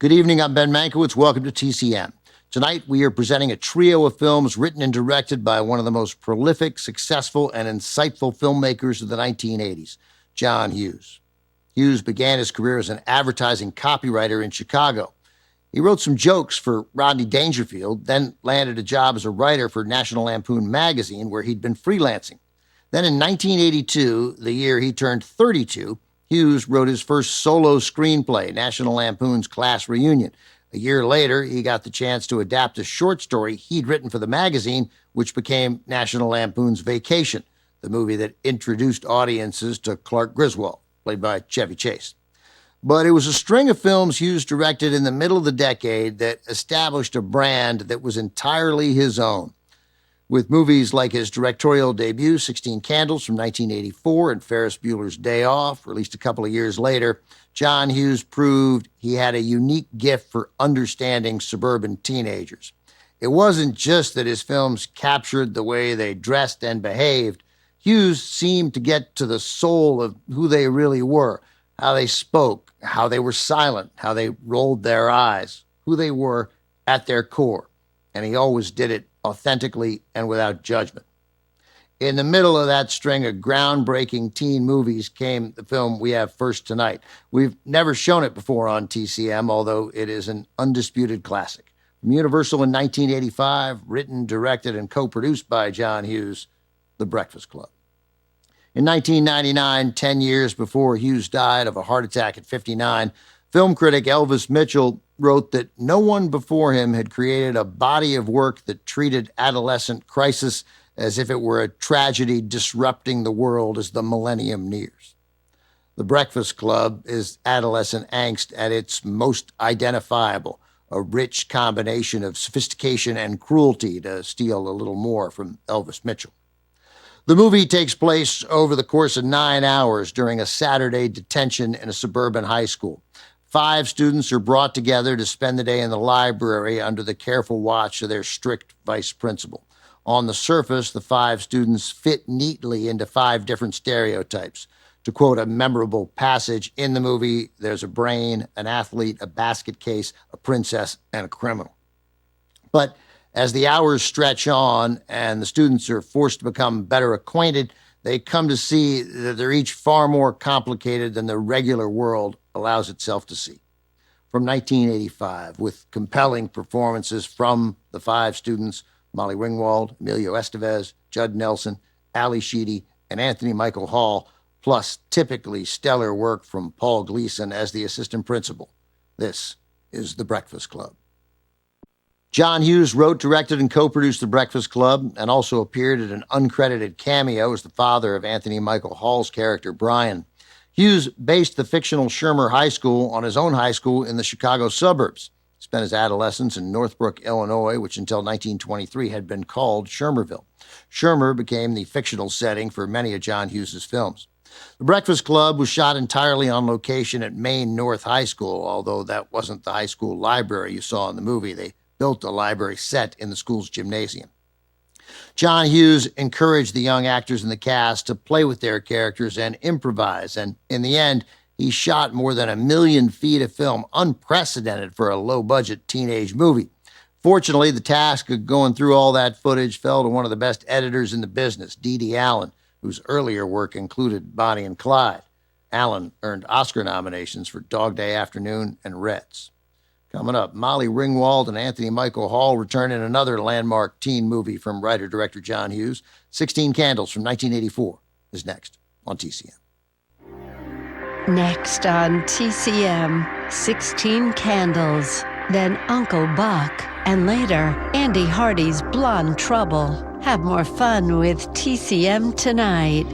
Good evening, I'm Ben Mankiewicz. Welcome to TCM. Tonight, we are presenting a trio of films written and directed by one of the most prolific, successful, and insightful filmmakers of the 1980s, John Hughes. Hughes began his career as an advertising copywriter in Chicago. He wrote some jokes for Rodney Dangerfield, then landed a job as a writer for National Lampoon magazine, where he'd been freelancing. Then in 1982, the year he turned 32, Hughes wrote his first solo screenplay, National Lampoon's Class Reunion. A year later, he got the chance to adapt a short story he'd written for the magazine, which became National Lampoon's Vacation, the movie that introduced audiences to Clark Griswold, played by Chevy Chase. But it was a string of films Hughes directed in the middle of the decade that established a brand that was entirely his own. With movies like his directorial debut, 16 Candles from 1984, and Ferris Bueller's Day Off, released a couple of years later, John Hughes proved he had a unique gift for understanding suburban teenagers. It wasn't just that his films captured the way they dressed and behaved. Hughes seemed to get to the soul of who they really were, how they spoke, how they were silent, how they rolled their eyes, who they were at their core. And he always did it authentically and without judgment. In the middle of that string of groundbreaking teen movies came the film we have first tonight. We've never shown it before on TCM, although it is an undisputed classic. From Universal in 1985, written, directed, and co-produced by John Hughes, The Breakfast Club. In 1999, 10 years before Hughes died of a heart attack at 59, film critic Elvis Mitchell wrote that no one before him had created a body of work that treated adolescent crisis as if it were a tragedy disrupting the world as the millennium nears. The Breakfast Club is adolescent angst at its most identifiable, a rich combination of sophistication and cruelty, to steal a little more from Elvis Mitchell. The movie takes place over the course of 9 hours during a Saturday detention in a suburban high school. 5 students are brought together to spend the day in the library under the careful watch of their strict vice principal. On the surface, the 5 students fit neatly into 5 different stereotypes. To quote a memorable passage in the movie, there's a brain, an athlete, a basket case, a princess, and a criminal. But as the hours stretch on and the students are forced to become better acquainted, they come to see that they're each far more complicated than the regular world allows itself to see. From 1985, with compelling performances from the 5 students, Molly Ringwald, Emilio Estevez, Judd Nelson, Ali Sheedy, and Anthony Michael Hall, plus typically stellar work from Paul Gleason as the assistant principal. This is The Breakfast Club. John Hughes wrote, directed, and co-produced The Breakfast Club, and also appeared in an uncredited cameo as the father of Anthony Michael Hall's character, Brian. Hughes based the fictional Shermer High School on his own high school in the Chicago suburbs. He spent his adolescence in Northbrook, Illinois, which until 1923 had been called Shermerville. Shermer became the fictional setting for many of John Hughes's films. The Breakfast Club was shot entirely on location at Maine North High School, although that wasn't the high school library you saw in the movie. They built a library set in the school's gymnasium. John Hughes encouraged the young actors in the cast to play with their characters and improvise, and in the end, he shot more than 1 million feet of film, unprecedented for a low-budget teenage movie. Fortunately, the task of going through all that footage fell to one of the best editors in the business, Dede Allen, whose earlier work included Bonnie and Clyde. Allen earned Oscar nominations for Dog Day Afternoon and Reds. Coming up, Molly Ringwald and Anthony Michael Hall return in another landmark teen movie from writer-director John Hughes. 16 Candles from 1984 is next on TCM. Next on TCM, 16 Candles, then Uncle Buck, and later, Andy Hardy's Blonde Trouble. Have more fun with TCM tonight.